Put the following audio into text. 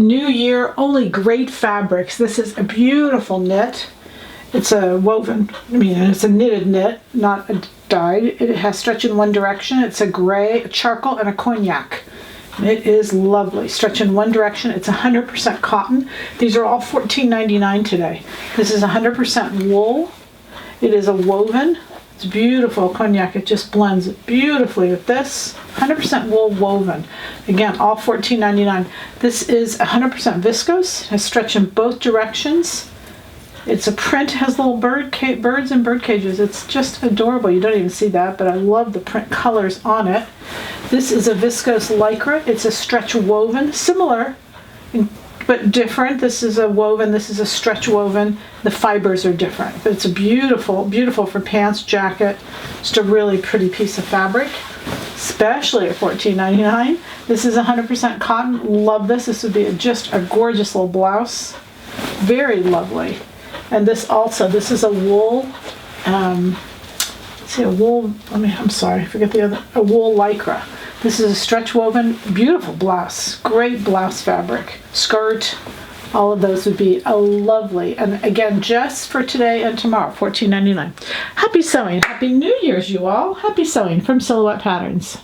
New year, only great fabrics. This is a beautiful knit. It's a woven, it's a knitted knit, not a dyed. It has stretch in one direction. It's a gray, a charcoal, and a cognac. It is lovely. Stretch in one direction. It's 100% cotton. These are all $14.99 today. This is 100% wool. It is a woven. It's beautiful cognac. It just blends beautifully with this. 100% wool woven. Again, all $14.99. This is 100% viscose. It has stretch in both directions. It's a print. It has little birds and bird cages. It's just adorable. You don't even see that, but I love the print colors on it. This is a viscose lycra. It's a stretch woven, similar but different. This is a woven. This is a stretch woven. The fibers are different, but it's a beautiful, beautiful for pants, jacket. Just a really pretty piece of fabric, especially at $14.99. This is 100% cotton. Love this. This would be just a gorgeous little blouse. Very lovely. And this also, this is a wool, a wool, I'm sorry, I forget the other, a wool lycra. This is a stretch woven, beautiful blouse, great blouse fabric, skirt, all of those would be a lovely, and again, just for today and tomorrow, $14.99. Happy sewing, happy New Year's, you all. Happy sewing from Silhouette Patterns.